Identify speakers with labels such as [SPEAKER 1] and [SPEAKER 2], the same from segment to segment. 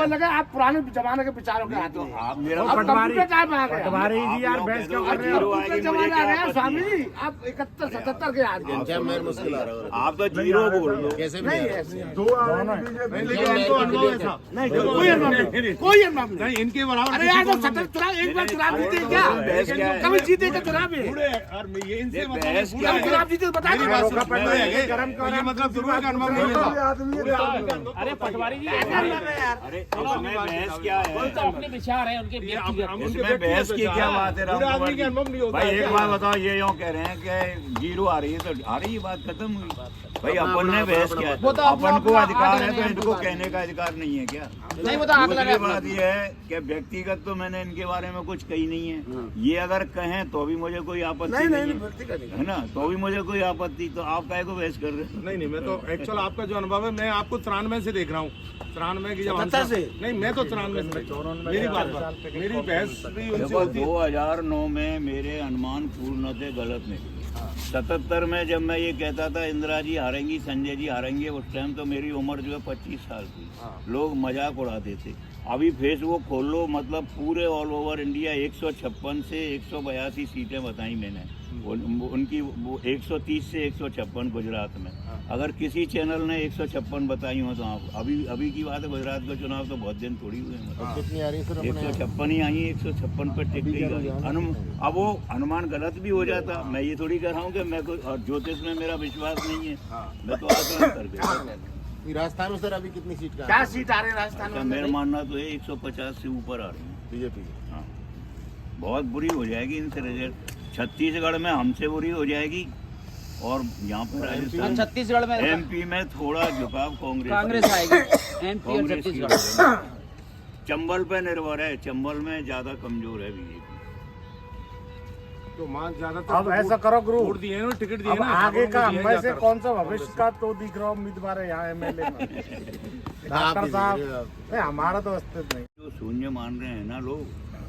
[SPEAKER 1] लगे आप पुराने जमाने के विचारों के आदमी हैं।
[SPEAKER 2] आप मेरा
[SPEAKER 1] कंप्यूटर टाइम आ गया।
[SPEAKER 3] पटवारी जी यार बहस क्यों कर रहे हो?
[SPEAKER 1] कंप्यूटर जमाना आ गया स्वामी जी, आप 71-77 के आदमी हैं।
[SPEAKER 4] मुश्किल आ रहा है।
[SPEAKER 2] आप तो जीरो बोल दो।
[SPEAKER 4] कैसे भी
[SPEAKER 1] नहीं
[SPEAKER 4] है?
[SPEAKER 1] ऐसे नहीं।
[SPEAKER 3] कोई अनुभव
[SPEAKER 1] नहीं
[SPEAKER 3] इनके बराबर
[SPEAKER 1] अरे यार तो 70 चुनाव एक बार चुनाव जीते क्या? कभी जीते क्या चुनाव में?
[SPEAKER 3] ये इनसे
[SPEAKER 2] बहस क्या
[SPEAKER 1] कभी
[SPEAKER 2] है?
[SPEAKER 1] चुनाव जीते तो बता दो।
[SPEAKER 3] ये मतलब दुर्गा का अनुभव नहीं था।
[SPEAKER 5] अरे पटवारी जी
[SPEAKER 2] अरे इसमें बहस क्या है?
[SPEAKER 5] तो अपने विचार है उनके व्यक्तिगत।
[SPEAKER 2] इसमें बहस की क्या बात है? राम कुमार जी?
[SPEAKER 3] अनुभव नहीं होता
[SPEAKER 2] भाई एक बात बताओ, ये यूँ कह रहे हैं कि जीरो आ रही है तो आ रही है, बात खत्म हुई। भाई अपन ने बहस किया है, अपन को अधिकार है तो इनको कहने का अधिकार नहीं है क्या?
[SPEAKER 5] नहीं बता
[SPEAKER 2] दूसरी बात ये है कि व्यक्तिगत तो मैंने इनके बारे में कुछ कही नहीं है। ये अगर कहें तो भी मुझे कोई आपत्ति नहीं है ना, तो भी मुझे कोई आपत्ति, तो आप काहे को बहस कर रहे हो?
[SPEAKER 3] नहीं मैं तो एक्चुअल आपका जो अनुभव है मैं आपको 93 से देख रहा हूँ। 93 की जब
[SPEAKER 1] 77 से?
[SPEAKER 3] नहीं मैं तो 93 से मेरी बात मेरी बहस भी उनसे
[SPEAKER 2] देखो
[SPEAKER 3] होती है।
[SPEAKER 2] 2009 में मेरे अनुमान पूर्ण थे, गलत निकले। 77 में जब मैं ये कहता था इंदिरा जी हारेंगी, संजय जी हारेंगे, उस टाइम तो मेरी उम्र जो है 25 साल थी। लोग मजाक उड़ाते थे। अभी फेसबुक खोल लो, मतलब पूरे ऑल ओवर इंडिया 156 से 182 सीटें बताई मैंने। उनकी 130 से 156 गुजरात में। अगर किसी चैनल ने 156 बताई हो तो आप अभी की बात है, गुजरात का चुनाव तो बहुत दिन थोड़ी हुए, मतलब
[SPEAKER 4] कितनी आ रही है सर?
[SPEAKER 2] 156 ही आई, 156 पर टिक गई। अब वो अनुमान गलत भी हो जाता। मैं ये थोड़ी कह रहा हूँ कि मैं कोई और ज्योतिष में मेरा विश्वास नहीं है, मैं तो आकलन कर गया।
[SPEAKER 4] राजस्थान में सर अभी कितनी सीट का?
[SPEAKER 1] क्या सीट आ रही है राजस्थान में?
[SPEAKER 2] मेरा मानना तो है 150 से ऊपर आ रही है
[SPEAKER 4] बीजेपी।
[SPEAKER 2] हाँ, बहुत बुरी हो जाएगी इनसे रिजल्ट। छत्तीसगढ़ में हमसे बुरी हो जाएगी, और यहाँ पर राजस्थान,
[SPEAKER 5] छत्तीसगढ़ में
[SPEAKER 2] एमपी में थोड़ा झुकाव कांग्रेस
[SPEAKER 5] आएगी। एमपी और
[SPEAKER 2] कांग्रेस की
[SPEAKER 5] छत्तीसगढ़।
[SPEAKER 2] वजह से। चंबल पे निर्भर है, चंबल में ज्यादा कमजोर है बीजेपी।
[SPEAKER 3] तो मान ज्यादातर
[SPEAKER 6] अब ऐसा करो गुरु,
[SPEAKER 3] वोट दिए हैं, टिकट दिए
[SPEAKER 6] अब
[SPEAKER 3] ना,
[SPEAKER 6] आगे का
[SPEAKER 3] दिए हैं
[SPEAKER 6] हमें से
[SPEAKER 3] ज्यादातर।
[SPEAKER 6] कौन सा भविष्य का तो दिख रहा उम्मीदवार है यहाँ एमएलए में? डॉक्टर साहब नहीं, हमारा तो अस्तित्व नहीं।
[SPEAKER 2] जो शून्य मान रहे हैं ना लोग,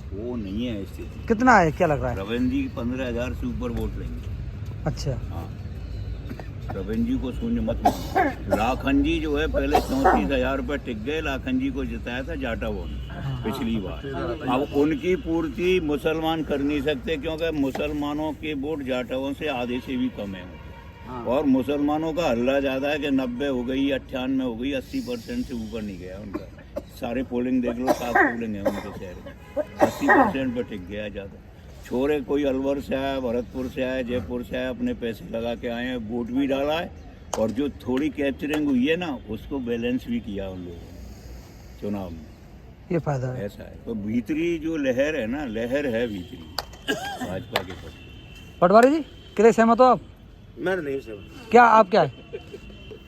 [SPEAKER 2] वो नहीं है स्थिति।
[SPEAKER 7] कितना है, क्या लग रहा है?
[SPEAKER 2] रविंद्र जी 15,000 से ऊपर वोट लेंगे।
[SPEAKER 7] अच्छा,
[SPEAKER 2] हाँ, रविंद्र जी को शून्य मत मानो। लाखन जी जो है पहले 34,000 रुपये टिक गए। लाखन जी को जिताया था जाटावो ने पिछली बार। अब उनकी पूर्ति मुसलमान कर नहीं सकते, क्योंकि मुसलमानों के वोट जाटावों से आधे से भी कम है। और मुसलमानों का हल्ला ज्यादा है कि 90 हो गई, 98 हो गई, 80% से ऊपर नहीं गया उनका। सारे पोलिंग देख लो, 7 पोलिंग है उनके शहर में, 80% पर टिक गया ज्यादा। छोरे कोई अलवर से आया, भरतपुर से आया, जयपुर से आया, अपने पैसे लगा के आए हैं, वोट भी डाला है, और जो थोड़ी कैप्चरिंग हुई है ना, उसको बैलेंस भी किया उन लोगों ने चुनाव में।
[SPEAKER 7] ये फायदा है।
[SPEAKER 2] ऐसा है, तो भीतरी जो लहर है ना, लहर है भीतरी भाजपा के प्रति।
[SPEAKER 7] पटवारी जी कितने सहमत हो आप?
[SPEAKER 4] मैं नहीं सर।
[SPEAKER 7] क्या आप क्या है?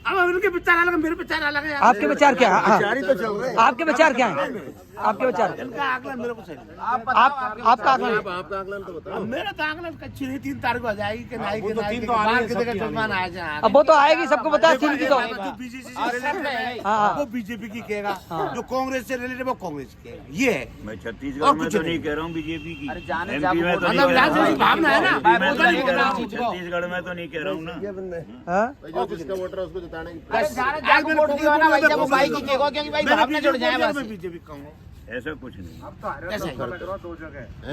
[SPEAKER 1] अब उनके विचार अलग, मेरे विचार अलग है।
[SPEAKER 7] आपके विचार क्या है? हाँ,
[SPEAKER 4] जारी तो चल रहा है।
[SPEAKER 7] आपके विचार क्या है? आपके विचार?
[SPEAKER 1] इनका आकलन मेरे को सही नहीं।
[SPEAKER 7] आपका आकलन?
[SPEAKER 4] आपका आकलन तो बताओ।
[SPEAKER 1] अब मेरा तो आकलन कच्ची नहीं, 3 तारीख को आ जाएगी कि नहीं, कि नहीं,
[SPEAKER 3] तीन
[SPEAKER 1] कि
[SPEAKER 3] तो आनी है,
[SPEAKER 1] बाहर के जगह
[SPEAKER 3] सबकी
[SPEAKER 1] सलमान आ जाए।
[SPEAKER 7] अब वो तो आएगी, सबको बताया तीन की तो।
[SPEAKER 1] जो बीजेपी से रिलेटेड है
[SPEAKER 7] हाँ।
[SPEAKER 1] वो बीजेपी की कहेगा, जो कांग्रेस से रिलेटेड वो कांग्रेस की कहेगा। ये है।
[SPEAKER 2] मैं छत्तीसगढ़ में तो नहीं कह रहा हूँ बीजेपी की,
[SPEAKER 5] अरे जाने
[SPEAKER 2] एमपी
[SPEAKER 5] जागो
[SPEAKER 2] में तो
[SPEAKER 5] वोट
[SPEAKER 2] नहीं
[SPEAKER 1] मतलब
[SPEAKER 2] कह रहा
[SPEAKER 1] राजनीतिक
[SPEAKER 2] हूँ,
[SPEAKER 1] भावना है ना,
[SPEAKER 2] एमपी में तो
[SPEAKER 5] बोला
[SPEAKER 2] नहीं कह रहा हूँ,
[SPEAKER 5] नहीं बोला।
[SPEAKER 2] छत्तीसगढ़ में तो नहीं कह रहा हूँ ना।
[SPEAKER 7] हाँ?
[SPEAKER 4] जो जिसका वोटर है उसको जिताने की
[SPEAKER 5] जागो वोट दिया ना भाई, जब वो भाई की केगो, क्योंकि भाई भाव में जुड़ जाए बस।
[SPEAKER 1] मैं बीजेपी कहूँगा।
[SPEAKER 2] ऐसा कुछ नहीं।
[SPEAKER 1] ऐसा ही।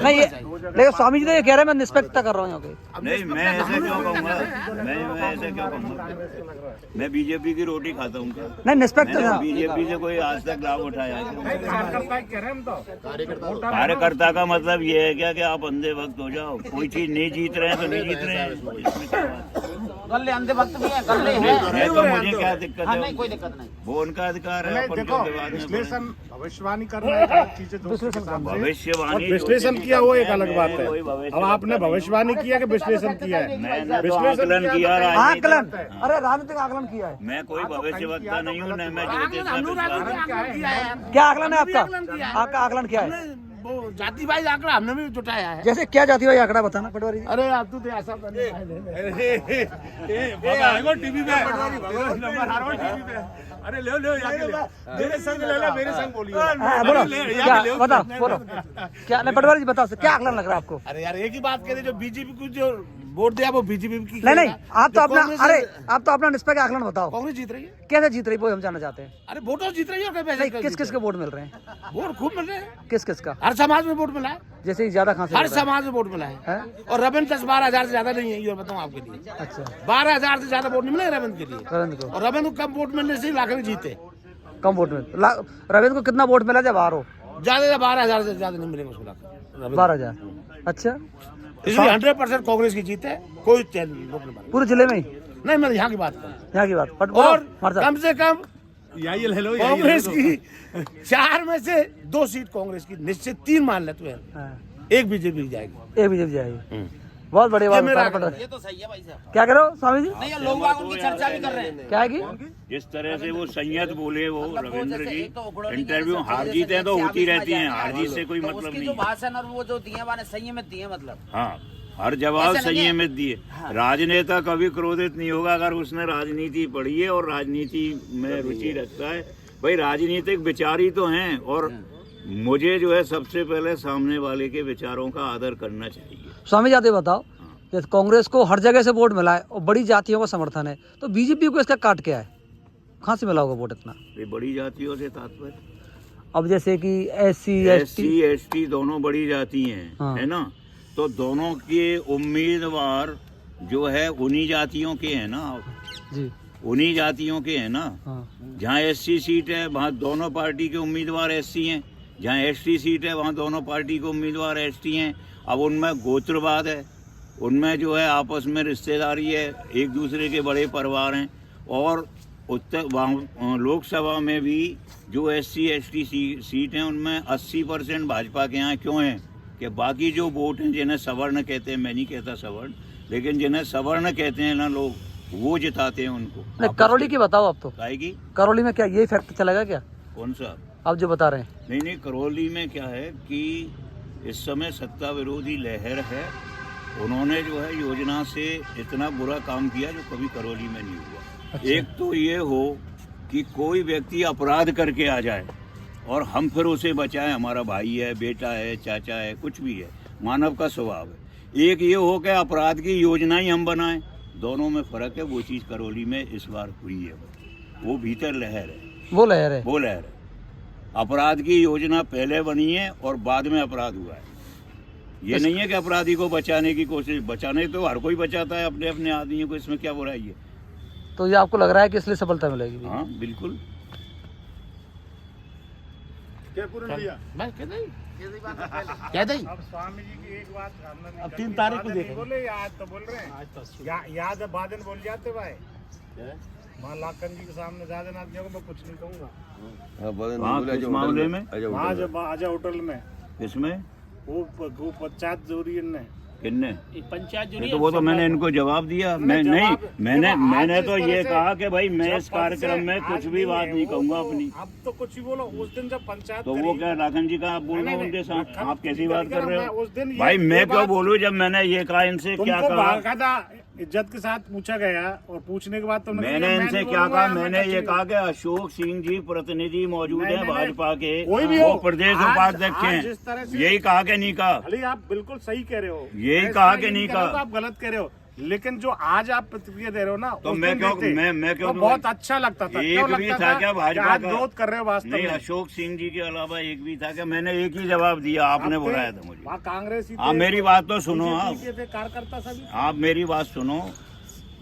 [SPEAKER 7] नहीं ये लेकिन स्वामी जी तो ये कह रहे हैं मैं निष्पक्षता कर रहा हूँ यहाँ पे।
[SPEAKER 2] नहीं, मैं ऐसा क्यों कहूँगा, मैं ऐसा क्यों कहूँगा? मैं बीजेपी की रोटी खाता हूँ क्या?
[SPEAKER 7] नहीं निष्पक्ष
[SPEAKER 2] मैंने बीजेपी से कोई आज तक लाभ उठाया है? कार्यकर्ता का मतलब ये है क्या कि आप अंधे वक्त हो जाओ, कोई चीज नहीं जीत रहे हैं तो नहीं जीत रहे हैं, इसमें क्या बात है?
[SPEAKER 5] गले अंधे वक्त भी है, गले हैं।
[SPEAKER 2] है तो मुझे क्या दिक्कत
[SPEAKER 5] हाँ
[SPEAKER 2] है?
[SPEAKER 5] नहीं कोई दिक्कत नहीं।
[SPEAKER 2] वो उनका अधिकार है, अपन
[SPEAKER 6] देखो,
[SPEAKER 2] के बाद में
[SPEAKER 6] विश्लेषण भविष्यवाणी करना एक अलग चीज है दोस्तों के सामने।
[SPEAKER 2] भविष्यवाणी
[SPEAKER 6] और विश्लेषण किया वो एक अलग बात है।
[SPEAKER 2] कोई भविष्य
[SPEAKER 6] अब आपने भविष्यवाणी किया कि विश्लेषण किया है?
[SPEAKER 2] मैंने तो
[SPEAKER 6] विश्लेषण
[SPEAKER 2] आकलन किया,
[SPEAKER 7] आकलन,
[SPEAKER 2] राजनीतिक।
[SPEAKER 7] अरे राजनीतिक आकलन किया है।
[SPEAKER 2] मैं कोई भविष्यवक्ता नहीं हूँ, न मैं ज्योतिष
[SPEAKER 1] आकलन
[SPEAKER 2] में
[SPEAKER 1] हम लोग
[SPEAKER 2] विश्वास
[SPEAKER 1] राजनीतिक आकलन किया है यार।
[SPEAKER 7] क्या आकलन है आपका?
[SPEAKER 1] आकलन किया है।
[SPEAKER 7] आपका आकलन क्या है?
[SPEAKER 1] हमने वो जातिवाही आंकड़ा हमने भी जुटाया है।
[SPEAKER 7] जैसे क्या जाति भाई आंकड़ा बताना पटवारी जी।
[SPEAKER 1] अरे अब तू तो ऐसा बने
[SPEAKER 3] टीवी पे नंबर आ रहा टीवी पे। अरे ले लो मेरे संग ले लो, मेरे संग बोलिए।
[SPEAKER 7] हाँ, बोलो क्या बताओ, बोलो क्या? नहीं पटवारी जी बताओ क्या आकलन लग रहा है आपको?
[SPEAKER 1] अरे यार एक ही बात कह रहे, जो बीजेपी को जो वोट दिया वो बीजेपी की
[SPEAKER 7] नहीं नहीं,
[SPEAKER 1] खेलेगा।
[SPEAKER 7] आप तो
[SPEAKER 1] जो
[SPEAKER 7] अपना
[SPEAKER 1] कांग्रेस
[SPEAKER 7] अरे
[SPEAKER 1] है-
[SPEAKER 7] आप तो अपना निष्पक्ष आकलन बताओ,
[SPEAKER 1] कांग्रेस जीत रही है।
[SPEAKER 7] कैसे जीत रही वो हम जानना चाहते हैं।
[SPEAKER 1] अरे वोटर जीत रही है और
[SPEAKER 7] नहीं, किस किस के वोट मिल रहे हैं,
[SPEAKER 1] वोट खूब मिल रहे हैं।
[SPEAKER 7] किस किस का,
[SPEAKER 1] हर समाज में वोट मिला है,
[SPEAKER 7] जैसे ही ज्यादा खांसी
[SPEAKER 1] हर
[SPEAKER 7] मिल रहा
[SPEAKER 1] समाज में वोट मिला है।
[SPEAKER 7] है?
[SPEAKER 1] और रविंद्र 10-12 हजार से ज्यादा नहीं है, ये बताऊँ आपके लिए।
[SPEAKER 7] अच्छा,
[SPEAKER 1] 12 हजार से ज्यादा वोट नहीं मिले रविंद्र के लिए।
[SPEAKER 7] रविंद्र को
[SPEAKER 1] और रविंद्र को कम वोट मिलने से ही लाख में जीते।
[SPEAKER 7] कम वोट मिल, रविंद्र को कितना वोट मिला जब बाहर हो,
[SPEAKER 1] ज्यादा 12 हजार से ज्यादा नहीं मिलेगा उसको लाख।
[SPEAKER 7] 12,000। अच्छा,
[SPEAKER 1] इसलिए 100% कांग्रेस की जीत है, कोई लोग नहीं मारेगा।
[SPEAKER 7] पूरे जिले में ही,
[SPEAKER 1] नहीं, मैं यहाँ की बात कर रहा हूँ।
[SPEAKER 7] यहाँ की बात
[SPEAKER 1] और
[SPEAKER 7] और
[SPEAKER 1] कम से कम
[SPEAKER 3] यही ले लो
[SPEAKER 1] कांग्रेस की 4 में से 2 सीट कांग्रेस की निश्चित, 3 मान ले तू है, 1 बीजेपी की जाएगी।
[SPEAKER 7] एक बीजेपी जाएगी। बहुत बढ़िया बात
[SPEAKER 1] मेरा
[SPEAKER 7] बता रहे हैं।
[SPEAKER 5] ये तो सही है भाई साहब।
[SPEAKER 7] क्या करो स्वामी जी,
[SPEAKER 5] नहीं, लोग बाग उनकी चर्चा भी कर रहे हैं।
[SPEAKER 7] क्या है कि
[SPEAKER 2] जिस तरह से वो संयत बोले वो
[SPEAKER 5] मतलब वो
[SPEAKER 2] रविंद्र
[SPEAKER 5] जैसे
[SPEAKER 2] जी,
[SPEAKER 5] एक तो उखड़ो नहीं
[SPEAKER 2] इंटरव्यू
[SPEAKER 5] जैसे
[SPEAKER 2] हार
[SPEAKER 5] जैसे
[SPEAKER 2] जीतें तो
[SPEAKER 5] जैसे
[SPEAKER 2] होती
[SPEAKER 5] आप
[SPEAKER 2] रहती हैं,
[SPEAKER 5] इसमें
[SPEAKER 2] हार जीत से कोई
[SPEAKER 5] तो
[SPEAKER 2] मतलब
[SPEAKER 5] उसकी
[SPEAKER 2] नहीं
[SPEAKER 5] जो
[SPEAKER 2] है।
[SPEAKER 5] भाषण और वो जो दिए वाले संयमित दिए मतलब।
[SPEAKER 2] हाँ, हर जवाब
[SPEAKER 5] ऐसा नहीं है।
[SPEAKER 2] संयमित दिए। राजनेता कभी क्रोधित नहीं होगा अगर उसने राजनीति पढ़ी है और राजनीति में रुचि रखता है। भाई राजनीतिक विचार ही तो हैं, और मुझे जो है सबसे पहले सामने वाले के विचारों का आदर करना चाहिए।
[SPEAKER 7] स्वामी जी आप ये बताओ, जैसे कांग्रेस को हर जगह से वोट मिला है और बड़ी जातियों का समर्थन है, तो बीजेपी को इसका काट क्या है, कहाँ से मिला होगा वोट इतना।
[SPEAKER 2] ये बड़ी जातियों से तात्पर्य
[SPEAKER 7] अब जैसे कि SC ST
[SPEAKER 2] ST दोनों बड़ी जाति हैं,
[SPEAKER 7] हाँ।
[SPEAKER 2] है ना, तो दोनों के उम्मीदवार जो है उन्हीं जातियों के हैं ना,
[SPEAKER 7] जी,
[SPEAKER 2] उन्हीं जातियों के हैं ना।
[SPEAKER 7] हाँ,
[SPEAKER 2] जहाँ SC सीट है वहाँ दोनों पार्टी के उम्मीदवार SC हैं, जहाँ ST सीट है वहाँ दोनों पार्टी के उम्मीदवार ST हैं। अब उनमें गोत्रवाद है, उनमें जो है आपस में रिश्तेदारी है, एक दूसरे के बड़े परिवार हैं। और वहाँ लोकसभा में भी जो SC ST सीट हैं उनमें 80% भाजपा के यहाँ क्यों हैं कि बाकी जो वोट हैं जिन्हें सवर्ण कहते हैं, मैं नहीं कहता सवर्ण, लेकिन जिन्हें सवर्ण कहते हैं ना लोग, वो जिताते हैं उनको।
[SPEAKER 7] नहीं करौली की बताओ आप तो,
[SPEAKER 2] आएगी
[SPEAKER 7] करौली में क्या ये फैक्ट चलेगा क्या
[SPEAKER 2] कौन सा?
[SPEAKER 7] आप जो बता रहे हैं।
[SPEAKER 2] नहीं, करौली में क्या है कि इस समय सत्ता विरोधी लहर है। उन्होंने जो है योजना से इतना बुरा काम किया जो कभी करौली में नहीं हुआ।
[SPEAKER 7] अच्छा।
[SPEAKER 2] एक तो ये हो कि कोई व्यक्ति अपराध करके आ जाए और हम फिर उसे बचाएं, हमारा भाई है, बेटा है, चाचा है, कुछ भी है, मानव का स्वभाव है। एक ये हो कि अपराध की योजना ही हम बनाएं, दोनों में फर्क है। वो चीज़ करौली में इस बार हुई है, वो भीतर लहर है,
[SPEAKER 7] वो लहर है,
[SPEAKER 2] वो लहर है। अपराध की योजना पहले बनी है और बाद में अपराध हुआ है। ये नहीं है कि अपराधी को बचाने की कोशिश, बचाने तो हर कोई बचाता है अपने अपने आदमियों को, इसमें क्या बुराई है।
[SPEAKER 7] तो ये आपको लग रहा है कि इसलिए सफलता मिलेगी।
[SPEAKER 2] हाँ बिल्कुल।
[SPEAKER 1] मैं कह दई
[SPEAKER 6] अब स्वामी जी की एक बात हमने
[SPEAKER 1] अब 3 तारीख को
[SPEAKER 6] नहीं
[SPEAKER 1] देखेंगे।
[SPEAKER 6] बोले, आज तो बोल रहे हैं, याद है बादन बोल जाते भाई, वहाँ लाखन जी के सामने ज्यादा ना दिया, मैं कुछ नहीं कहूँगा।
[SPEAKER 2] हाँ, किस मामले में?
[SPEAKER 6] वहाँ जब आजा होटल में
[SPEAKER 2] किसमें?
[SPEAKER 6] वो पंचायत जोरी ने
[SPEAKER 2] किन्ने?
[SPEAKER 1] पंचायत
[SPEAKER 2] ये तो वो तो मैंने इनको जवाब दिया। मैं नहीं, मैंने तो ये कहा कि भाई मैं इस कार्यक्रम में कुछ भी बात नहीं कहूँगा अपनी।
[SPEAKER 6] अब तो कुछ ही बोलो। उस दिन जब पंचायत
[SPEAKER 2] तो वो क्या लाखन जी का आप बोल रहे हो उनके साथ?
[SPEAKER 6] नहीं,
[SPEAKER 2] आप कैसी बात कर रहे
[SPEAKER 6] उस दिन
[SPEAKER 2] हो
[SPEAKER 6] ये-
[SPEAKER 2] भाई? मैं
[SPEAKER 6] ये
[SPEAKER 2] क्यों
[SPEAKER 6] बात-
[SPEAKER 2] बोलूँ जब मैंने ये कहा इनसे? क्या
[SPEAKER 6] तुमको
[SPEAKER 2] कहा?
[SPEAKER 6] बाकायदा इज्जत के साथ पूछा गया और पूछने के बाद तुमने कहा,
[SPEAKER 2] मैंने
[SPEAKER 6] मैं
[SPEAKER 2] इनसे
[SPEAKER 6] नहीं
[SPEAKER 2] क्या
[SPEAKER 6] बोलूंगा,
[SPEAKER 2] कहा?
[SPEAKER 6] मैं
[SPEAKER 2] मैंने
[SPEAKER 6] कुछ
[SPEAKER 2] ये
[SPEAKER 6] नहीं
[SPEAKER 2] कहा कि अशोक सिंह जी प्रतिनिधि मौजूद
[SPEAKER 6] नहीं,
[SPEAKER 2] हैं
[SPEAKER 6] नहीं,
[SPEAKER 2] भाजपा के,
[SPEAKER 6] कोई भी
[SPEAKER 2] वो
[SPEAKER 6] हो।
[SPEAKER 2] प्रदेश
[SPEAKER 6] आज-
[SPEAKER 2] उपाध्यक्ष
[SPEAKER 6] आज जिस तरह
[SPEAKER 2] हैं।
[SPEAKER 6] से-
[SPEAKER 2] यही कहा कि नहीं कहा?
[SPEAKER 6] अली आप बिल्कुल सही कह रहे हो,
[SPEAKER 2] यही
[SPEAKER 6] मैं
[SPEAKER 2] कहा
[SPEAKER 6] इसका
[SPEAKER 2] कि नहीं
[SPEAKER 6] कह रहा हूं
[SPEAKER 2] कहा?
[SPEAKER 6] तो आप गलत कह रहे हो, लेकिन जो आज आप प्रतिक्रिया दे रहे हो ना,
[SPEAKER 2] तो
[SPEAKER 6] उस
[SPEAKER 2] मैं
[SPEAKER 6] दिन
[SPEAKER 2] क्यों-
[SPEAKER 6] देखते,
[SPEAKER 2] मैं क्यों
[SPEAKER 6] तो
[SPEAKER 2] दूं?
[SPEAKER 6] बहुत अच्छा लगता था।
[SPEAKER 2] एक
[SPEAKER 6] क्यों
[SPEAKER 2] भी
[SPEAKER 6] लगता
[SPEAKER 2] था क्या भाजपा
[SPEAKER 6] कि आप
[SPEAKER 2] का?
[SPEAKER 6] विरोध कर रहे हो वास्तव
[SPEAKER 2] नहीं,
[SPEAKER 6] में।
[SPEAKER 2] अशोक सिंह जी के अलावा एक भी था क्या? मैंने एक ही जवाब दिया, आपने
[SPEAKER 6] आप थे,
[SPEAKER 2] बुलाया था मुझे।
[SPEAKER 6] वहाँ कांग्रेस ही
[SPEAKER 2] आप
[SPEAKER 6] थे,
[SPEAKER 2] मेरी बात तो सुनो।
[SPEAKER 6] बीजेपी
[SPEAKER 2] आप
[SPEAKER 6] के थे, कार्यकर्ता सभी।
[SPEAKER 2] आप मेरी बात सुनो।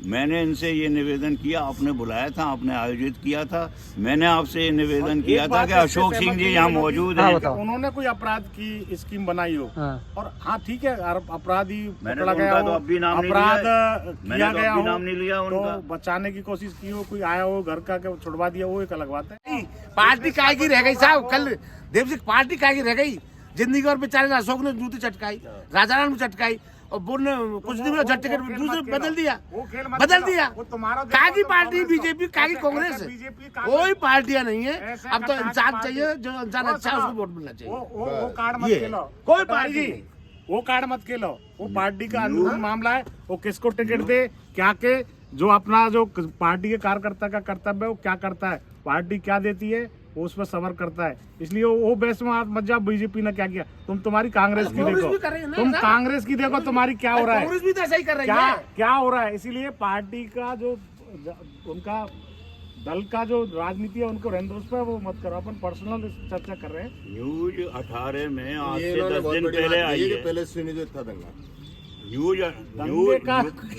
[SPEAKER 2] मैंने इनसे ये निवेदन किया, आपने बुलाया था, आपने आयोजित किया था, मैंने आपसे ये निवेदन
[SPEAKER 6] एक
[SPEAKER 2] किया था
[SPEAKER 6] बात
[SPEAKER 2] कि
[SPEAKER 6] इससे
[SPEAKER 2] अशोक सिंह
[SPEAKER 6] सहमत
[SPEAKER 2] जी
[SPEAKER 6] नहीं
[SPEAKER 2] यहाँ
[SPEAKER 6] होना
[SPEAKER 2] मौजूद
[SPEAKER 7] हाँ,
[SPEAKER 2] हैं।
[SPEAKER 7] बताओ।
[SPEAKER 6] उन्होंने कोई अपराध की स्कीम बनाई हो,
[SPEAKER 2] हाँ।
[SPEAKER 6] और हाँ ठीक है, अपराधी
[SPEAKER 2] मैंने
[SPEAKER 6] पकड़ा
[SPEAKER 2] तो
[SPEAKER 6] गया
[SPEAKER 2] उनका
[SPEAKER 6] हो,
[SPEAKER 2] तो अब भी नाम नहीं
[SPEAKER 6] अपराध
[SPEAKER 2] लिया है। मैंने
[SPEAKER 6] किया
[SPEAKER 2] तो
[SPEAKER 6] गया
[SPEAKER 2] अब भी
[SPEAKER 6] हो,
[SPEAKER 2] नाम नहीं लिया उनका।
[SPEAKER 6] तो बचाने की कोशिश की हो, कोई आया हो घर का के छुड़वा दिया, वो एक अलग बात है।
[SPEAKER 1] पार्टी काय की रह गई साहब? कल देव सिंह पार्टी काय की रह गई? जिंदगी और बेचारे ने अशोक ने जूती चटकाई, राजाराम ने चटकाई, और बोलने कुछ दिन में झट टिकट दूसरे बदल दिया,
[SPEAKER 6] वो खेल मत
[SPEAKER 1] बदल
[SPEAKER 6] खेलो।
[SPEAKER 1] दिया।
[SPEAKER 6] वो तुम्हारा
[SPEAKER 1] काय की
[SPEAKER 6] देखो,
[SPEAKER 1] पार्टी?
[SPEAKER 6] कांग्रेस
[SPEAKER 1] बीजेपी, काय की
[SPEAKER 6] ऐसा-
[SPEAKER 1] कांग्रेस
[SPEAKER 6] ऐसा
[SPEAKER 1] है?
[SPEAKER 6] बीजेपी
[SPEAKER 1] कोई पार्टियां नहीं है।
[SPEAKER 6] ऐसे
[SPEAKER 1] अब तो
[SPEAKER 6] का
[SPEAKER 1] इंसान
[SPEAKER 6] पार्टी-
[SPEAKER 1] चाहिए, जो इंसान
[SPEAKER 6] वो
[SPEAKER 1] अच्छा है
[SPEAKER 6] सुनो,
[SPEAKER 1] उसको वोट मिलना चाहिए।
[SPEAKER 6] वो कार्ड मत
[SPEAKER 1] ये
[SPEAKER 6] खेलो,
[SPEAKER 1] कोई
[SPEAKER 6] पटवारी
[SPEAKER 1] पार्टी
[SPEAKER 6] जी,
[SPEAKER 1] नहीं।
[SPEAKER 6] वो कार्ड मत खेलो। वो पार्टी का अंदरूनी मामला है, वो किसको टिकट दे, क्या जो अपना जो पार्टी के कार्यकर्ता का कर्तव्य है वो क्या करता है, पार्टी क्या देती है, वो उसमें सबर करता है, इसलिए वो बेस में आप मत जाओ। बीजेपी ने क्या किया, तुम्हारी कांग्रेस की
[SPEAKER 1] कांग्रेस
[SPEAKER 6] देखो,
[SPEAKER 1] भी कर रही है ना
[SPEAKER 6] तुम
[SPEAKER 1] साहब।
[SPEAKER 6] कांग्रेस की देखो तुम्हारी क्या हो रहा है,
[SPEAKER 1] कांग्रेस भी तो ऐसा ही कर रही
[SPEAKER 6] क्या
[SPEAKER 1] है।
[SPEAKER 6] क्या हो रहा है। इसीलिए पार्टी का जो उनका दल का जो राजनीति है उनको रहने दो, उस पर वो मत करो, अपन पर्सनल चर्चा कर रहे हैं।
[SPEAKER 2] न्यूज 18 में आज
[SPEAKER 4] ये
[SPEAKER 2] से
[SPEAKER 4] इन्होंने
[SPEAKER 2] 10
[SPEAKER 4] बहुत
[SPEAKER 2] दिन
[SPEAKER 4] बड़ी
[SPEAKER 2] पहले
[SPEAKER 4] बात
[SPEAKER 2] आई
[SPEAKER 4] कही कि
[SPEAKER 2] है।
[SPEAKER 4] पहले सुनियोजित था दंगा।
[SPEAKER 2] न्यूज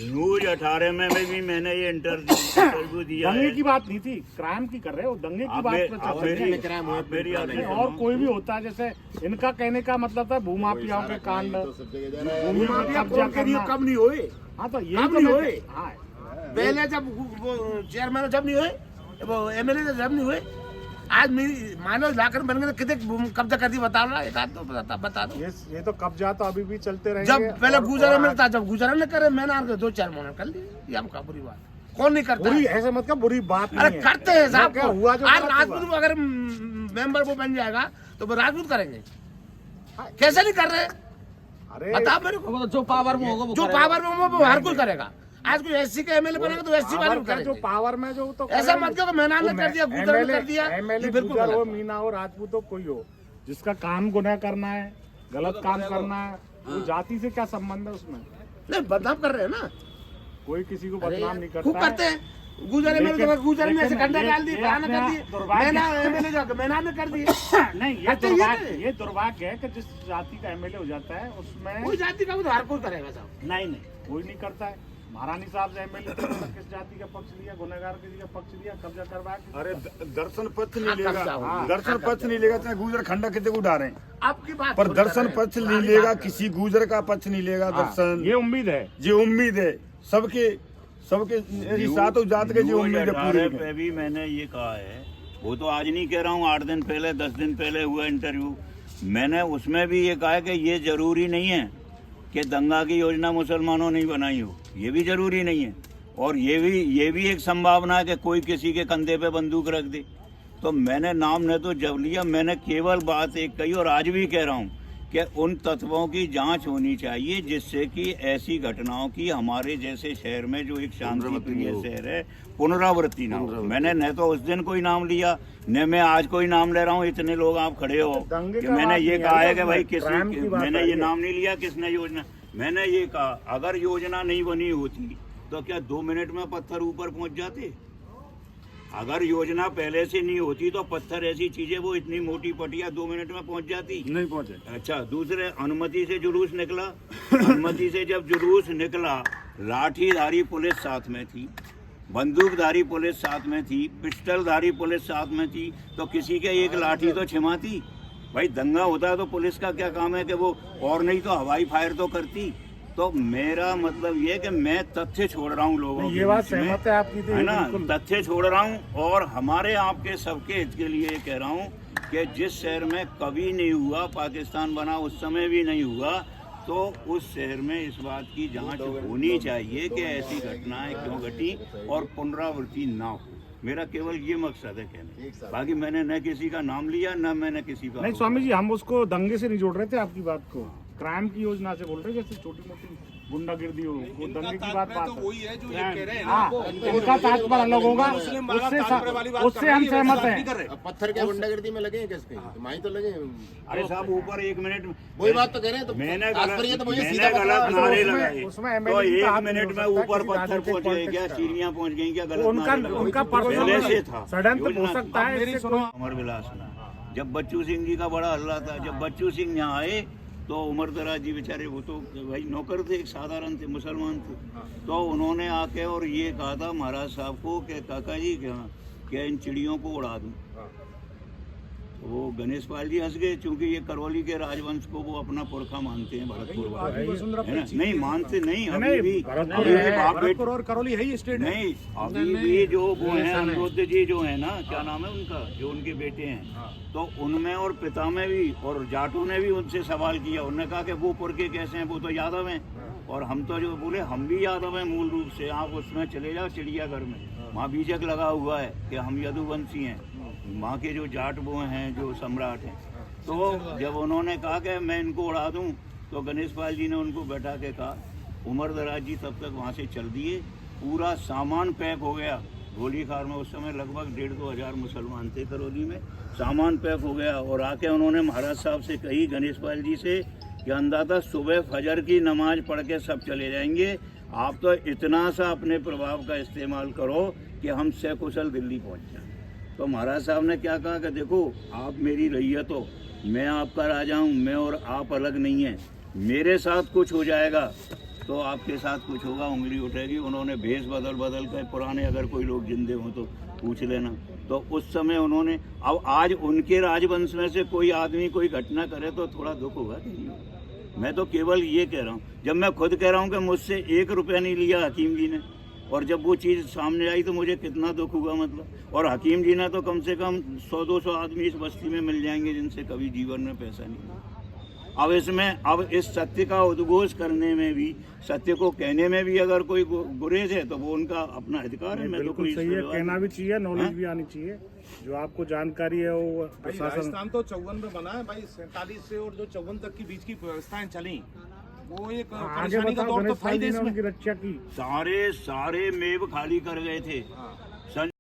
[SPEAKER 2] न्यूज 18 में भी मैंने ये इंटरव्यू दिया
[SPEAKER 6] दंगे
[SPEAKER 2] है।
[SPEAKER 6] की बात नहीं थी, क्राइम की कर रहे हो, दंगे की बात पे चर्चा नहीं है। और कोई भी होता है, जैसे इनका कहने का मतलब था भूमाफियाओं के कांड,
[SPEAKER 4] तो सब जगह जा रहा है।
[SPEAKER 6] भूमि में
[SPEAKER 1] माफिया
[SPEAKER 6] कब्जा
[SPEAKER 1] कौन के लिए
[SPEAKER 6] करना।
[SPEAKER 1] कब नहीं हुए?
[SPEAKER 6] हाँ तो ये
[SPEAKER 1] कब
[SPEAKER 6] तो
[SPEAKER 1] नहीं
[SPEAKER 6] मैं-
[SPEAKER 1] हुए?
[SPEAKER 6] हाँ
[SPEAKER 1] पहले जब वो चेयरमैन जब नहीं हुए, वो एमएलए जब नहीं हुए, आज मानो लाकर बन गए, कितने कब्जा कर दी बता रहा, एक आध तो बता दो।
[SPEAKER 6] ये तो कब्जा तो अभी भी चलते रहेंगे।
[SPEAKER 1] जब पहले
[SPEAKER 6] और-
[SPEAKER 1] गुजरा
[SPEAKER 6] और
[SPEAKER 1] में था, जब गुजरा ने करे, मैंने आके 2-4 महीने कर लिए, ये हम का बुरी बात, कौन नहीं करता
[SPEAKER 6] बुरी
[SPEAKER 1] है?
[SPEAKER 6] ऐसे मत कहो, बुरी बात नहीं
[SPEAKER 1] अरे
[SPEAKER 6] है।
[SPEAKER 1] करते हैं साहब,
[SPEAKER 6] क्या हुआ जो
[SPEAKER 1] आज
[SPEAKER 6] गलत
[SPEAKER 1] राजपूत
[SPEAKER 6] हुआ।
[SPEAKER 1] को अगर मेंबर वो बन जाएगा तो वो राजपूत करेंगे, कैसे नहीं कर रहे?
[SPEAKER 6] अरे
[SPEAKER 1] बता मेरे को,
[SPEAKER 5] जो पावर में होगा वो
[SPEAKER 1] जो पावर में वो हर कोई करेगा। आज कोई एससी का एमएलए बनेगा तो एससी वाले
[SPEAKER 6] पावर
[SPEAKER 1] भी
[SPEAKER 6] का जो
[SPEAKER 1] करेंगे।
[SPEAKER 6] पावर में जो तो
[SPEAKER 1] ऐसा मत कहो कि मैंने
[SPEAKER 6] वो
[SPEAKER 1] कर दिया, गुजर ने कर दिया,
[SPEAKER 6] एमएलए
[SPEAKER 1] ये बिल्कुल
[SPEAKER 6] गुजर हो,
[SPEAKER 1] गलत है।
[SPEAKER 6] मीना हो, राजपूत हो, कोई हो, जिसका काम गुनाह करना है, गलत काम करना है, वो जाति से क्या संबंध है उसमें?
[SPEAKER 1] नहीं, बदनाम कर रहे हैं ना,
[SPEAKER 6] कोई किसी को बदनाम नहीं
[SPEAKER 1] खूब
[SPEAKER 6] करता
[SPEAKER 1] करते
[SPEAKER 6] है।
[SPEAKER 1] हैं। गुजर एमएलए
[SPEAKER 6] लेकिन-
[SPEAKER 1] तो गुजर में ऐसे
[SPEAKER 6] लेकिन
[SPEAKER 1] कंडा डाल दी,
[SPEAKER 6] ये
[SPEAKER 1] बयान कर दी,
[SPEAKER 6] दुर्भाग्य-
[SPEAKER 1] मैंने एमएलए जाकर मैंने ने कर दिए।
[SPEAKER 6] नहीं,
[SPEAKER 1] अच्छा,
[SPEAKER 6] ये दुर्भाग्य है कि जिस जाति का एमएलए हो जाता है उसमें
[SPEAKER 1] कोई जाति का वो तो हर कोई करेगा साहब।
[SPEAKER 6] नहीं कोई नहीं करता है। महारानी साहब से एमएलए किस जाति का पक्ष लिया, गुनहगार किसी का पक्ष लिया, कब्जा करवा के।
[SPEAKER 3] अरे दर्शन पत्र नहीं
[SPEAKER 1] हाँ,
[SPEAKER 3] लेगा,
[SPEAKER 1] कब्जा होगा।
[SPEAKER 3] दर्शन पत्र नहीं लेगा, चाहे गुजर खंडा कितने को उड़ा रहे हैं,
[SPEAKER 1] आपकी बात
[SPEAKER 3] पर
[SPEAKER 1] बोल रहे
[SPEAKER 3] दर्शन
[SPEAKER 1] हैं।
[SPEAKER 3] पत्र नहीं
[SPEAKER 1] पुरानी
[SPEAKER 3] लेगा,
[SPEAKER 1] बात है।
[SPEAKER 3] किसी गुजर का पक्ष नहीं लेगा दर्शन।
[SPEAKER 6] ये उम्मीद है।
[SPEAKER 3] ये उम्मीद है सबके सातों जात के जो उम्मीद है पूरी
[SPEAKER 2] 18 पे भी मैंने ये कहा है, वो तो आज नहीं कह रहा हूँ, 8 दिन पहले 10 दिन पहले हुआ इंटरव्यू, मैंने उसमें भी ये कहा है कि ये जरूरी नहीं है कि दंगा की योजना मुसलमानों ने बनाई हो, ये भी जरूरी नहीं है। और ये भी एक संभावना है कि कोई किसी के कंधे पे बंदूक रख दे। तो मैंने नाम ने तो जब लिया, मैंने केवल बात एक कही और आज भी कह रहा हूँ कि उन तत्वों की जांच होनी चाहिए जिससे कि ऐसी घटनाओं की हमारे जैसे शहर में, जो एक शांति प्रिय शहर है, पुनरावृत्ति ना हो। मैंने न तो उस दिन कोई नाम लिया, न मैं आज कोई नाम ले रहा हूँ। इतने लोग आप खड़े हो
[SPEAKER 6] दंगे
[SPEAKER 2] कि
[SPEAKER 6] का
[SPEAKER 2] मैंने
[SPEAKER 6] बात
[SPEAKER 2] ये
[SPEAKER 6] नहीं
[SPEAKER 2] कहा
[SPEAKER 6] है,
[SPEAKER 2] है कि भाई
[SPEAKER 6] क्राइम की बात
[SPEAKER 2] मैंने
[SPEAKER 6] है
[SPEAKER 2] ये
[SPEAKER 6] ये।
[SPEAKER 2] नाम नहीं लिया किसने योजना। मैंने ये कहा अगर योजना नहीं बनी होती तो क्या 2 मिनट में पत्थर ऊपर पहुंच जाते? अगर योजना पहले से नहीं होती तो पत्थर ऐसी चीजें, वो इतनी मोटी पटिया 2 मिनट में पहुंच जाती?
[SPEAKER 3] नहीं पहुंचे।
[SPEAKER 2] अच्छा, दूसरे अनुमति से जुलूस निकला, अनुमति से जब जुलूस निकला, लाठीधारी पुलिस साथ में थी, बंदूकधारी पुलिस साथ में थी, पिस्टलधारी पुलिस साथ में थी, तो किसी के एक लाठी तो छिमाती। भाई दंगा होता है तो पुलिस का क्या काम है कि वो, और नहीं तो हवाई फायर तो करती। तो मेरा मतलब ये कि मैं तथ्य छोड़ रहा हूँ लोगों
[SPEAKER 6] ये
[SPEAKER 2] के
[SPEAKER 6] बात
[SPEAKER 2] बीच में,
[SPEAKER 6] सहमत है आपकी, तो
[SPEAKER 2] है
[SPEAKER 6] ये
[SPEAKER 2] ना,
[SPEAKER 6] बिल्कुल।
[SPEAKER 2] तथ्य छोड़ रहा हूँ। और हमारे आपके सबके हित के लिए कह रहा हूँ कि जिस शहर में कभी नहीं हुआ, पाकिस्तान बना उस समय भी नहीं हुआ, तो उस शहर में इस बात की जांच होनी चाहिए कि ऐसी घटनाएं क्यों घटी और पुनरावृत्ति ना हो। मेरा केवल ये मकसद है कहने, बाकी मैंने न किसी का नाम लिया, न मैंने किसी का।
[SPEAKER 6] नहीं स्वामी जी, हम उसको दंगे से नहीं जोड़ रहे थे आपकी बात को, क्राइम की योजना से बोल रहे, जैसे छोटी मोटी गुंडागिर्दी हो, वो दंगे की बात
[SPEAKER 3] तो वही है जो ये कह रहे हैं ना,
[SPEAKER 6] हाँ, उनका तात्पर्य अलग होगा, उससे हम सहमत हैं।
[SPEAKER 4] अब पत्थर क्या गुंडागिर्दी में लगे हैं किसके? माही तो लगे हैं।
[SPEAKER 2] अरे साहब ऊपर 1 मिनट
[SPEAKER 4] वही बात तो कह रहे हैं। तो
[SPEAKER 2] मैंने
[SPEAKER 4] तात्पर्य तो वही
[SPEAKER 2] मैंने
[SPEAKER 4] सीधा
[SPEAKER 2] गलत
[SPEAKER 4] पकड़ा।
[SPEAKER 2] नारे
[SPEAKER 6] उसमें-
[SPEAKER 2] लगाए,
[SPEAKER 6] उसमें
[SPEAKER 2] तो
[SPEAKER 6] MLA की
[SPEAKER 2] 1
[SPEAKER 6] बात
[SPEAKER 2] मिनट
[SPEAKER 6] नहीं
[SPEAKER 2] में
[SPEAKER 6] हो सकता,
[SPEAKER 2] ऊपर
[SPEAKER 6] किसी
[SPEAKER 2] पत्थर
[SPEAKER 6] राजनीतिक
[SPEAKER 2] पहुंच गए क्या,
[SPEAKER 6] पॉलिटिक्स का।
[SPEAKER 2] सीढ़ियां पहुंच गई क्या, गलत
[SPEAKER 6] उनका
[SPEAKER 2] नारे लगाए।
[SPEAKER 6] उनका
[SPEAKER 2] पहले से था
[SPEAKER 6] षड्यंत्र हो
[SPEAKER 2] योजना।
[SPEAKER 6] सकता है, इससे कोई-
[SPEAKER 2] अमर विलास में जब बच्चू सिंह जी का बड़ा हल्ला था, जब बच्चू सिंह यहाँ आए तो उमर दराज जी बेचारे, वो तो भाई नौकर थे, एक साधारण थे, मुसलमान थे, तो उन्होंने आके और ये कहा था महाराज साहब को कि काका जी क्या इन चिड़ियों को उड़ा दूं। वो गणेश पाल जी हंस गए, क्योंकि ये करौली के राजवंश को वो अपना पुरखा मानते हैं, भरतपुर वाले, है ना? नहीं मानते, नहीं अभी भी, अभी भी बाप बेटे
[SPEAKER 3] और करौली है ही स्टेट।
[SPEAKER 2] नहीं, अभी भी जो वो हैं अमरुद्ध जी जो है ना, क्या नाम है उनका, जो उनके बेटे हैं, तो उनमें और पिता में भी, और जाटों ने भी उनसे सवाल किया, उन्होंने कहा कि वो पुरखे कैसे हैं, वो तो यादव हैं, और हम तो जो बोले हम भी यादव हैं मूल रूप से। आप उसमें चले जाओ चिड़ियाघर में, वहाँ बीजक लगा हुआ है कि हम यदुवंशी हैं, वहाँ के जो जाट वो हैं, जो सम्राट हैं। तो जब उन्होंने कहा कि मैं इनको उड़ा दूं, तो गणेश पाल जी ने उनको बैठा के कहा, उमर दराज जी तब तक वहाँ से चल दिए, पूरा सामान पैक हो गया, गोलीखार में उस समय लगभग 1,500-2 हज़ार मुसलमान थे करौली में। सामान पैक हो गया और आके उन्होंने महाराज साहब से कही, गणेश पाल जी से, कि अंदाजा सुबह फजर की नमाज पढ़ के सब चले जाएंगे, आप तो इतना सा अपने प्रभाव का इस्तेमाल करो कि हम सकुशल दिल्ली पहुंच जाएं। तो महाराज साहब ने क्या कहा कि देखो आप मेरी रैयत हो, मैं आपका राजा हूँ, मैं और आप अलग नहीं हैं, मेरे साथ कुछ हो जाएगा तो आपके साथ कुछ होगा, उंगली उठेगी। उन्होंने भेष बदल के पुराने, अगर कोई लोग जिंदे हों तो पूछ लेना, तो उस समय उन्होंने, अब आज उनके राजवंश में से कोई आदमी कोई घटना करे तो थोड़ा दुख होगा कि नहीं? मैं तो केवल ये कह रहा हूँ, जब मैं खुद कह रहा हूँ कि मुझसे 1 रुपया नहीं लिया हकीम जी ने, और जब वो चीज़ सामने आई तो मुझे कितना दुख हुआ मतलब। और हकीम जी ने तो कम से कम 100-200 आदमी इस बस्ती में मिल जाएंगे जिनसे कभी जीवन में पैसा नहीं मिला। अब इसमें, अब इस सत्य का उद्घोष करने में भी, सत्य को कहने में भी अगर कोई गुरेज है तो वो उनका अपना अधिकार है। मैं तो
[SPEAKER 6] बिल्कुल
[SPEAKER 2] कोई
[SPEAKER 6] सही है, कहना भी चाहिए, नॉलेज भी आनी चाहिए। जो आपको जानकारी है वो
[SPEAKER 3] भाई
[SPEAKER 6] प्रशासन।
[SPEAKER 3] राजस्थान तो 54 में बना है भाई, 47 से और जो 54 तक की बीच की व्यवस्थाएं चली, वो एक
[SPEAKER 6] आगे
[SPEAKER 3] परेशानी का
[SPEAKER 6] बताओ,
[SPEAKER 3] दौर तो
[SPEAKER 6] गणेश
[SPEAKER 3] था ही
[SPEAKER 6] पाल जी
[SPEAKER 3] देश
[SPEAKER 6] ने
[SPEAKER 3] में।
[SPEAKER 6] उनकी रक्षा की।
[SPEAKER 2] सारे मेव खाली कर गए थे।